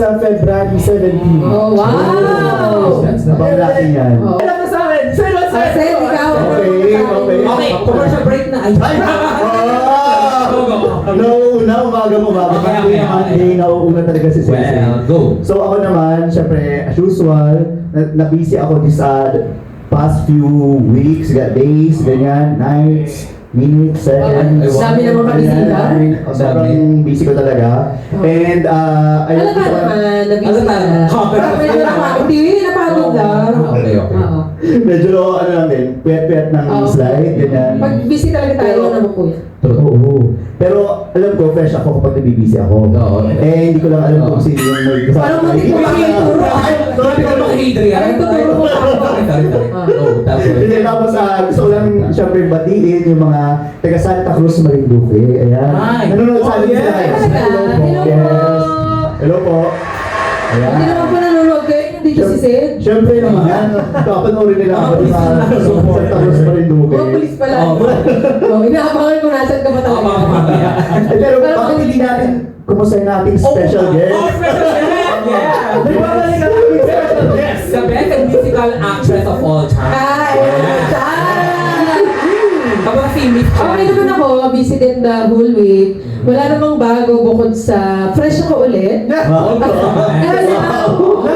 sa February 17. Oh, wow! Nabanglaki yan. Alam mo sa akin, sir, what's Ah, Sir, ikaw. Okay. Okay, commercial break na. Ay, Umaga mo ba? Okay. Monday, nauuna talaga si Sensei. well, go. So ako naman, syempre, as usual, na-busy ako this past few weeks, days, ganyan, nights, minutes, seconds. Dami naman kabisita. Sobrang busy ko talaga. And, ayun, Ano ka naman? Nabisi Ano ka. ka? Medyo napagod. Hindi, napagod lang. Okay. Oo. medyo, ano lang din, puyat-puyat ng Oo. slide, ganyan. Pag busy talaga tayo, Pero- naman po yan. Oo. Pero alam ko, fresh ako kapag nabibisi ako. Oo. Eh, hindi ko lang alam kung sino yung may kasama. Parang muntik mo makituro. Sabi ko bang Adrian? Ay, tuturo mo ako. Sorry. Oh, tapos. Hindi, tapos gusto ko lang syempre batiin yung mga taga Santa Cruz, Marinduque. Ayan. Ay. Nanonood sa atin Oh, sila guys. yes. Hello po. Hello po. Yes. Hello po. Ayan. Hindi naman po nanonood kayo. Hindi siya si Sid. Siyempre naman, papanoorin nila ako sa Santa Cruz, Marinduque. Mga pulis pala. Oh. Oh, inaabangan ko nasan ka ba talaga. Pero bakit hindi natin kumusta nating special guest? Oh, special guest! Yeah! Nagbabalik ang aming special guest. The best and musical actress of all time. Ay, Chan! Kapag si Miss Okay naman ako, busy din the whole week. Wala namang bago bukod sa fresh ako ulit.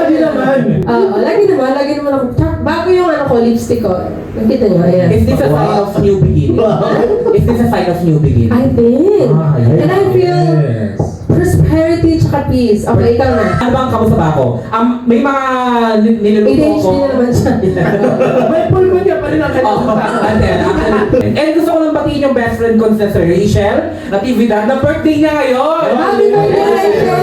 Lagi naman. Lagi naman ako. Tsaka, bago yung ano ko, lipstick ko. Nakita niyo, ayan. Is this a sign of new beginning? Is this a sign of new beginning? I think. Ah, yes. And I feel prosperity tsaka peace. Okay, ikaw na. Ano bang kamusta ba ako? May mga niluluto ADHD ko. na naman siya. May pulmonya pa rin ang Oh, and gusto ko lang batiin yung best friend ko sa Sir Rachel Natividad na birthday niya ngayon! Happy birthday, Rachel!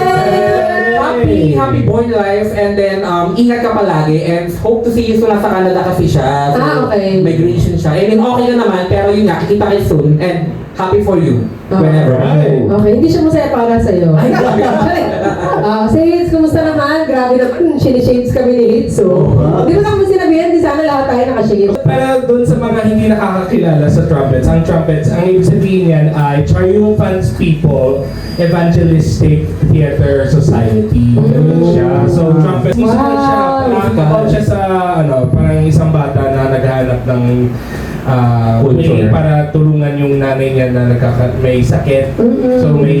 Happy born life and then ingat ka palagi and hope to see you soon sa Canada kasi siya. So, Okay. migration siya. I mean, okay na naman pero yun nga, kita kayo soon and happy for you Oh. whenever. Okay, hindi siya masaya para sa'yo. Ay, grabe. Si Hitz, kumusta naman? Grabe naman, shades kami ni Hitz. So, di ba naman sinabihan, di sana lahat tayo nakashades. Pero doon sa mga hindi nakakakilala sa trumpets, ang ibig sabihin niyan ay Triumphant People Evangelistic Theater Society. Ganun siya. So, trumpets, musical siya. About siya sa, parang isang bata na naghahanap ng Culture. para tulungan yung nanay niya na may sakit. So, may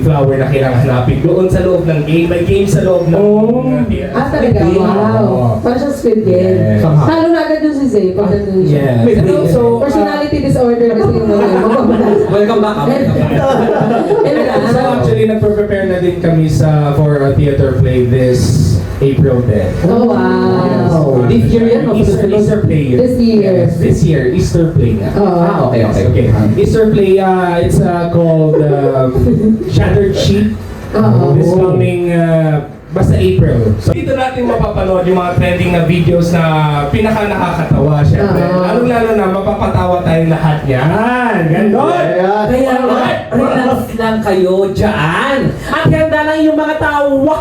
flower na kailangan hanapin doon sa loob ng game. May game sa loob ng theater. Talaga? Oo. Wow. Parang siyang squid game. Yes. Talo na agad yung si Zay pag nandun siya. Yes. May And break. also, Personality disorder kasi yung mga Welcome back. So actually, nagpe-prepare na din kami for a theater play this April 10. Oh, wow. This year yan, o? Easter play. This year. Yes, this year, Easter play nga. Oh. Okay. Okay. Easter play, it's called Shattered Sheep. This coming, basta April. So dito natin mapapanood yung mga trending na videos na pinaka nakakatawa syempre. Lalong-lalo na mapapatawa tayong lahat yan. Ganon! Ayan. Kaya relax lang kayo dyan. At handa lang yung mga tawa.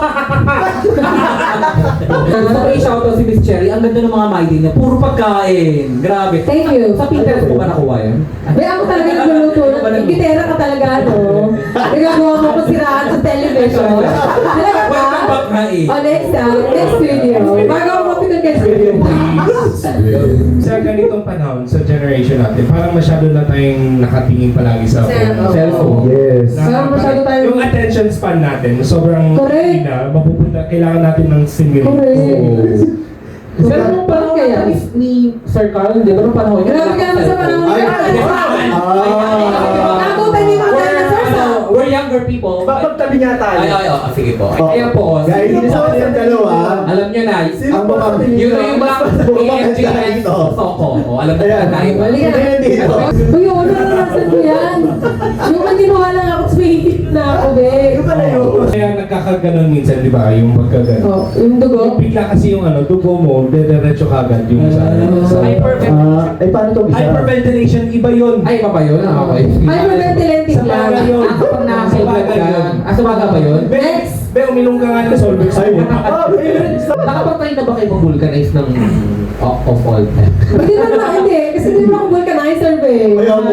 Gusto ko i-shoutout si Miss Cherry. Ang ganda ng mga maide niya. Puro pagkain. Grabe. Thank you. Sa Pinterest ko ba nakuha yan? May ako talaga nagluluto. Gitera ka talaga, no? Nagagawa mo ko siraan sa television. Talaga ba? Welcome back na eh. Oh, next video. Bago ako mapitan kay studio. Sa ganitong panahon, sa generation natin, parang masyado na tayong nakatingin palagi sa Cellphone. Yes. Parang masyado tayo- Yung attention span natin, sobrang Correct. hindi na, mapupunta, kailangan natin ng stimulus. Correct. Pero nung panahon Kaya? ni Sir Carl, di ba nung panahon niya? Grabe ka naman sa panahon Ay, niya. Nakutan niyo mga dinosaurs, ah. We're younger people. Tabi nga tayo. Sige po. Oh. Ayan po. Guys, hindi sa akin yung dalawa. Alam nyo na, Ang mga yung black AMG dito. Soko. Alam nyo Ayan. na tayo. Balik ka na. Ayan dito. Uy, naranasan ko yan. Yung maniwala lang ako, sumihit na ako, be. Kaya nagkakaganon minsan, di ba? Yung pagkaganon. Oh, yung dugo. Bigla kasi yung dugo mo, dediretso kagad yung sa Ay, paano itong isa? hyperventilation, iba yun. Ay, iba ba yun? Okay. Hyperventilating Sa lang. bagay yun. Pag Nakakailan ka. Sa baga ba yun? Next. Be, uminom ka nga ng Solvex. Nakapatay na ba kayo mag-vulcanize ng of all time? Hindi naman, hindi. Kasi hindi naman ako vulcanizer, be. Ayaw mo.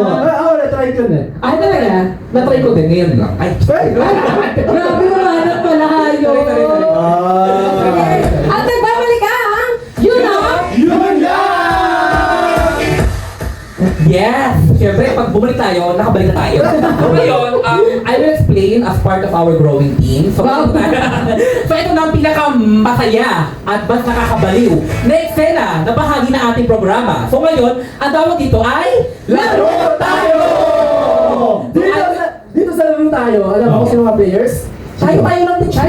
na-try ko na. Ay, talaga? Na-try ko din, ngayon lang. Ay, Grabe naman, pala kayo. Sorry. Yes! Siyempre, pag bumalik tayo, nakabalik na tayo. So ngayon, I will explain as part of our growing team. So, so ito na ang pinakamasaya at mas nakakabaliw na eksena na bahagi ng ating programa. So ngayon, ang tawag dito ay Laro Tayo! Dito sa laro tayo, alam mo kung sino mga players? Tayo lang din siya.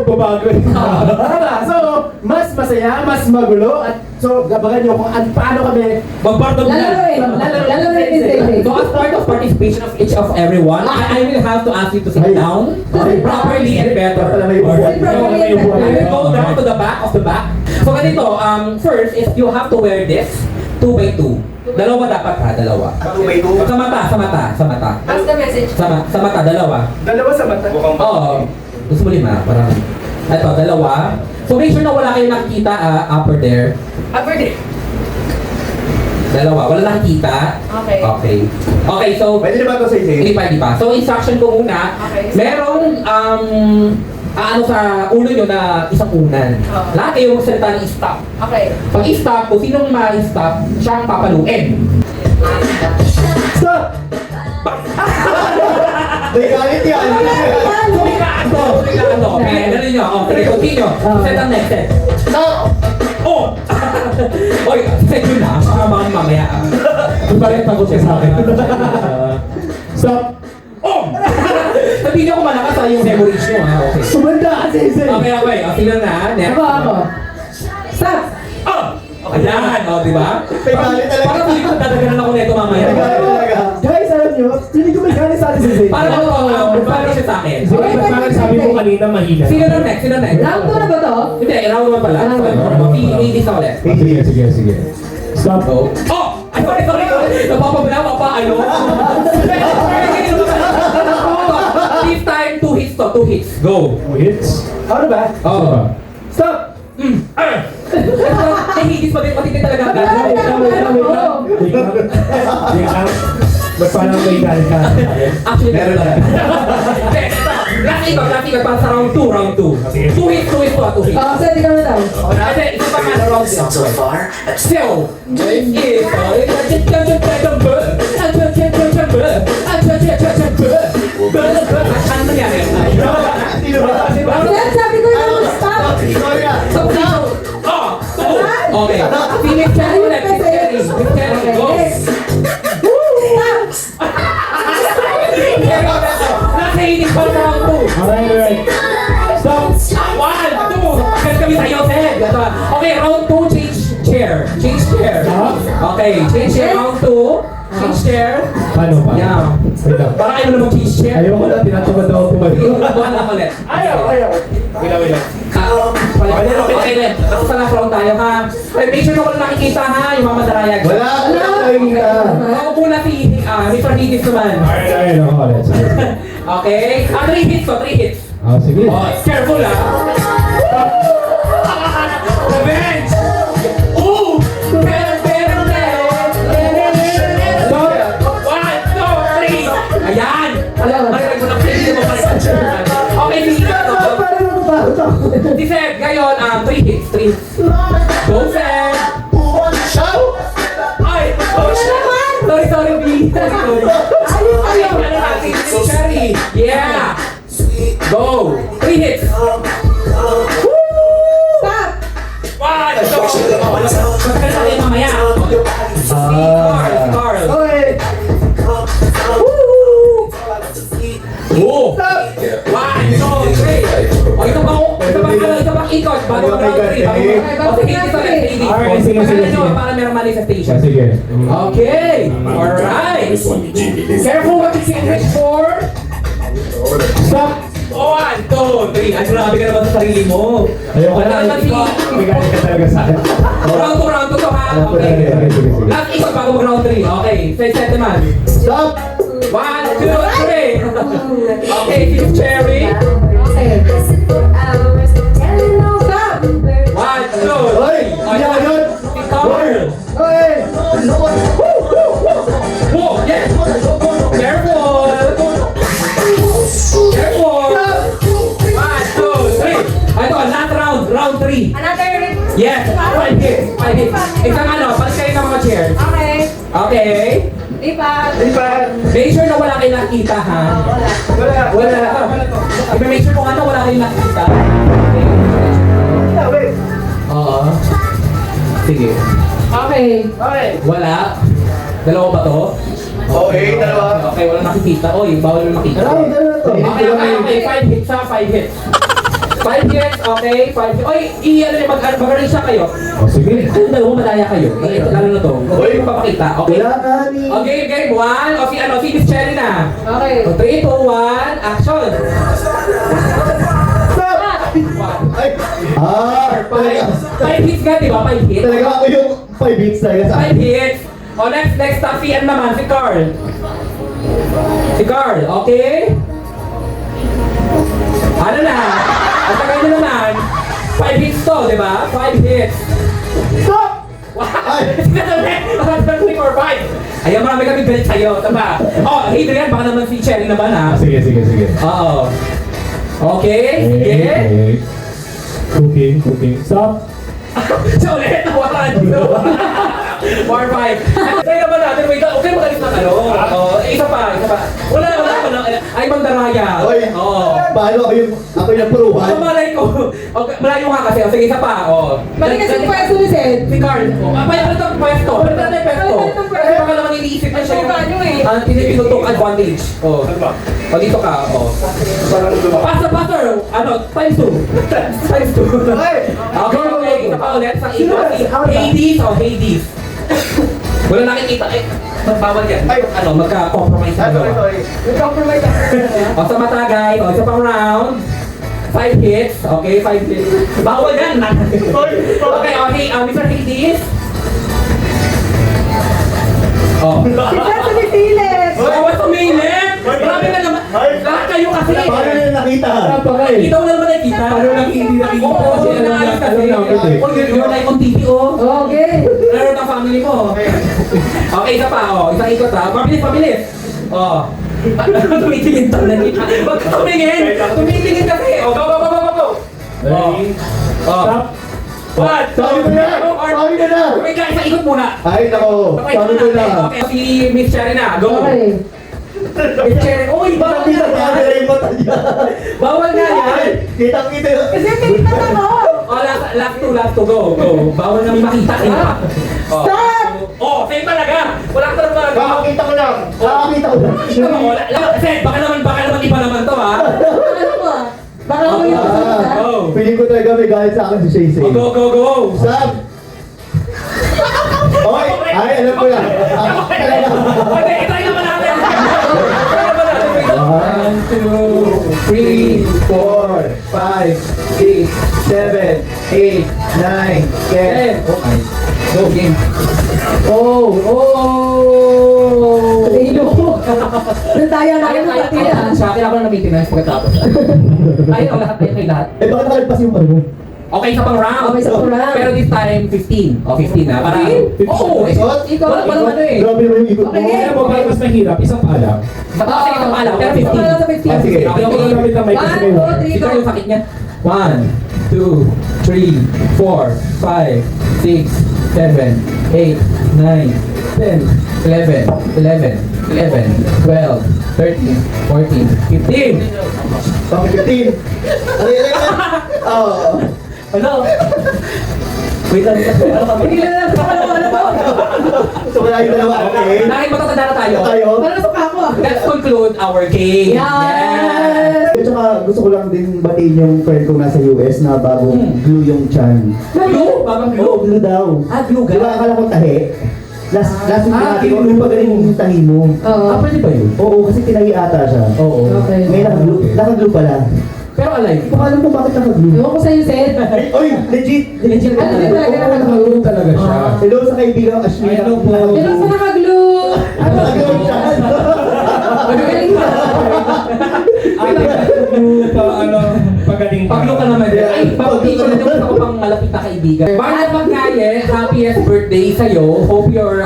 Babago. Tama, so, mas masaya, mas magulo, at so, gabagan nyo kung paano kami Magpartod Lalaroin. Lalaroin din David. So as part of participation of each of everyone, I will have to ask you to sit down properly and better. May upuan. I will go down to the back of the back. So ganito, first is you have to wear this 2x2. Dalawa dapat ha, dalawa. Sa mata. What's the message? Sa mata, dalawa. Dalawa sa mata. Oo. Gusto mo lima? Parang, ito, dalawa. So make sure na wala kayo nakikita upper there. Upper day. Dalawa, wala nakikita. Okay. Okay, so, Pwede na ba ito sa isa? hindi pa. So, instruction ko muna. Okay. Merong, ano sa ulo nyo na isang unan. Oo. Lahat kayo magsalita ng stop. Okay. Pag i-stop, kung sinong ma-stop, siyang papaluin. Stop! May galit yan. Sumikaan to. Okay, ganun nyo. Okay, continue. Set ang next set. Stop! Oh! Oy, set yun na. Baka mamaya. Bakit takot siya sa akin? Stop! Oh! Sabihin nyo kung malakas yung hemorrhage nyo, ha? Okay. Sumanda kasi isa. Okay. O, sino na? Next. Ako. Stop. Oh! Ayan, o, di ba? May galit talaga. Parang hindi ko dadaganan ako nito mamaya. May galit talaga. Guys, alam nyo, hindi ko may galing sa atin si Zay. Parang parang siya sa akin. Bakit sabi mo kanina mahina? Sino na next? Round 2 na ba to? Hindi, round 1 pala. Ladies na ulit. Sige. Stop. So, oh! Ay, sorry. Napapabala pa, ano? This time, 2 hits to, 2 hits. Go! Hits. Ano ba? Oh. Stop! Ay, higis matindi talaga. Wait lang. Wait lang. Ba't parang may galit ka? Actually, meron talaga. Last ikot, para sa round 2. 2 hits to, 2 hits. Set, ikaw na daw. Kasi, isa pa nga round So far, So, is ano nangyari? Sino ba? Set, sabi ko na stop. Sorry na. Okay. Phoenix Cherry ulit. Phoenix Cherry. Go. Nasa inis pa sa round 2. Alright. Stop. 1, 2. Kasi kami tayo, Ted. Okay, round 2, change chair. Okay, change chair. Round 2. Change chair. Paano pa? Yeah. Wait lang. Parang ayaw mo naman change chair. Ayaw ko na, tinatamad ako tumayo. Buwan lang ulit. Ayaw. Wait lang. Okay, then. Basta last round tayo, ha? Make sure na wala nakikita, ha? Yung mga madarayag. Wala. Ako muna si Mr. Higgins naman. Ayun, ako ulit. Sige. Okay? 3 hits to, 3 hits. Sige. Oh, careful, ha? Revenge! Ooh! Stop. 1, 2, 3! Ayan! Marinig mo na, hindi mo marinig. Okay, sige. Parang natatakot ako. Si Seth, ngayon, 3 hits, 3 hits. Go, Seth! Ay! Sorry, B. Sorry. Okay, ano natin? Cherry. Yeah! Go! 3 hits. Stop. 1, 2, 3. Matagal tayo mamaya. Si Carl. Okay. Oh! 1, 2, 3. O, ito bang ikot? Bago ang round 3. Alright, sige. Para merong manifestation. Sige. Okay! Alright! Careful what you can reach for! Stop. 1, 2, 3. Ay, grabe ka naman sa sarili mo. Ayoko Wala na. naman si... May galit ka talaga sa akin. Round 2 to ha. Okay. Sige. Last ikot bago mag round 3. Okay. Set naman. Stop! 1, 2, 3. Okay, Philip Cherry. Okay. Stop. 1, 2, 3. Hoy! Yan! Si Carl. Hoy! Whoa! Yes! Careful! Careful! 1, 2, 3. Ito, last round. Round 3. Another Yes, 5 hits. 5 hits. Isang ano, palit kayo ng mga chairs. Okay. Okay. Lipat. Lipat. Make sure na wala kayong nakita, ha? Wala. I-make sure kung ano wala kayong nakita. Wait. Oo. Sige. Okay. Okay. Wala. Dalawa ba to? Okay, dalawa. Okay, wala nakikita. Oy, bawal na makita. Dalawa to. Okay. 5 hits ha, 5 hits. 5 hits, okay, 5 hits. Oy, i-ano niyo, mag-arrange siya kayo. O sige. Kung dalawa, madaya kayo. Lalo na to. Okay, yung papakita. Okay. Kailangan ni... Okay, game 1. O si Miss Cherry na. Okay. O, 3, 2, 1, action! Ay! Talaga. 5 hits nga, di ba? 5 hits. Talaga ako yung 5 beats talaga sa 5 hits. O, next tafian naman, si Carl. Si Carl, okay? Ano na? Ang tagal nyo naman. 5 hits to, di ba? 5 hits. Stop! Ay! Wow! 3 or 5. Ayan, marami kami galit sa'yo. Tama. Oh, Adrian, baka naman si Cherry naman, ha? Sige. Oo. Okay, sige. Cooking. Stop. So, ulit, nawalan. 4, 5. Kaya naman natin, wait, okay, magalit na ano. Isa pa. Wala. Ay, Mandaraya. Oy! Oo. Paano ako yung puruhan? Malay ko. Okay, malayo nga kasi. Sige, isa pa. Balik kasi yung pwesto ni Seth. Si Carl. Pwede itong pwesto. Pwede yung pwesto. Pwede itong pwesto. Kasi baka naman iniisip na siya Ang nyo eh. ang tinutok advantage. O, dito ka. Pastor. Ano? Times 2. Okay. Isa pa ulit. Sa Hades o Hades. Wala nakikita. Bawal yan. Magka-compromise na dalawa. Compromise. O, sa mata, guys. O, isa pang round. 5 hits. Okay, 5 hits. Bawal yan. Okay, Mr. Hades. Oh. Seth sumipilit. Bawal sumilit. Marami na naman. Lahat kayo kasi. Paano nila nakita? Kita mo na naman nakikita. Hindi nakikita Oo, kasi kasi alam naayos na- kasi. alam na- Oh, you're like on TV, oh. Okay. Laro ng family mo. Okay, isa pa, oh. Isang ikot, ha. Pabilis. Oh. Tumitingin to na kita. Huwag ka tumingin. Tumitingin kasi. Oh, go. Ready? Oh. Stop. What? Sabi ko na! Wait lang, isang ikot muna. Ay, nako! Okay, Sabi ko na! Okay, si Miss Cherry na. Go. Okay. Miss Cherry. Uy, bawal Kita nga niya yan. yung mata niya! Bawal nga yan. Kitang-kita! Kasi tinitan ako. Oh, last two, go. Bawal namin makita. Stop! Oh, same talaga. Wala ka talaga. Kakakita ko lang. Nakakita ko na! Seth, baka naman iba naman to, ha? Ano ko? Baka ako yung sasalita. Feeling ko talaga may galit sa akin si Shay Shay. Oh, go. Stop! Okay! Ay, alam ko yan! Okay, try naman natin. 1, 2, 3, 4, 5, 6, 7, 8, 9, 10. Go, game. Ilo ko. Nandaya na yung partida. Sa akin ako na maintenance pagkatapos. Ayun, lahat kay lahat. Eh, bakit nakalagpas yung ano mo? Okay, isa pang round. Okay, isa pang round. Pero this time, 15. O, 15 na. Para, 15? Oo, Ikaw. wala ano eh. Grabe naman yung ikot mo. Okay. Alam mo ba, mas mahirap, isang pala. Sige, isa pa lang, pero 15. Isa pa lang sa 15. Ah, sige. Hindi ako gagamit ng mic kasi may 1, 2, 3, Ito go. yung sakit niya. 1, 2, 3, 4, 5, 6, 7, 8, 9, 10, 11, 12, 13, 14, 15. Bakit 15? Ay. Oo. Ano? Wait lang, ano kami? Hindi na lang. Ano ba? So, wala yung dalawa. Okay. Dahil matatanda na tayo, Tayo. Parang nasuka ako. let's conclude our game. Yes! At saka gusto ko lang din batiin yung friend ko nasa US na bago glue yung chan. Glue? Bagong glue? Glue daw. Glue Di ba akala ko tahi? Last week natin, glue pa galing yung tahi mo. Oo. Pwede ba yun? Oo, kasi tinahi ata siya. Oo. Okay. May nakaglue pala. Pero alive. Hindi ko alam kung bakit nakaglue. Ewan ko sa'yo, Seth. Oy, legit! Legit Ano din talaga nakaglue? Talaga siya. Hello sa kaibigang Ashley. Hello po. Pero sa nakaglue. Ano? Nakaglue yung chan. Magaling ka. Pagaling Paglo ka naman din. Ay, pag-teacher na naman ako pang malapit na kaibigan. Para pagkaye, happiest birthday birthday sa'yo. Hope you're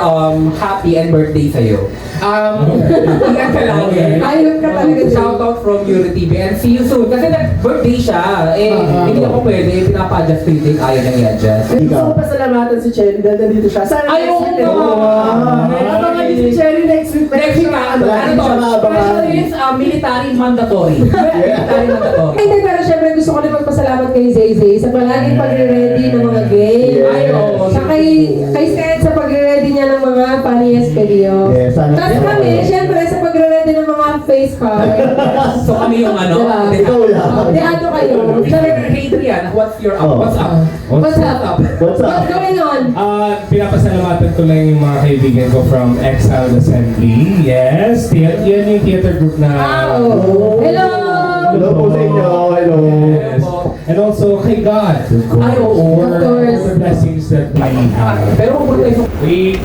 happy and birthday sa'yo. Ingat ka lagi. Ayun ka talaga dyan. Shoutout from Unity and see you soon. Kasi nag-birthday siya. Hindi ako pwede. Pinapa-adjust ko yung date. Ayaw nang i-adjust. Gusto ko pasalamatan si Cherry dahil nandito siya. Sana Ay, oo next week. nga. Abangan niyo si Cherry next week. Next week nga, ano to? Special is military mandatory. Military mandatory. Hindi, pero syempre gusto ko rin magpasalamat kay Zay sa palaging pagre-ready ng mga game. Yes. Ay, oo. Sa kay Seth sa pagre-ready niya ng mga funniest video. Yes, sana- Tapos kami, syempre sa pagre-ready ng mga face card. So kami yung ano? Diba? Ikaw lang. Di ano kayo? Hey Adrian, what's your Oh. what's up? What's up? What's up? What's going on? Pinapasalamatan ko lang yung mga kaibigan ko from Exiled Assembly. Yes, yan yung theater group na... Oh. Hello! Hello po sa inyo. Hello. Yes. And also kay God. Ay, oo. For Of course. the blessings that we have. Pero kung tayo Wait,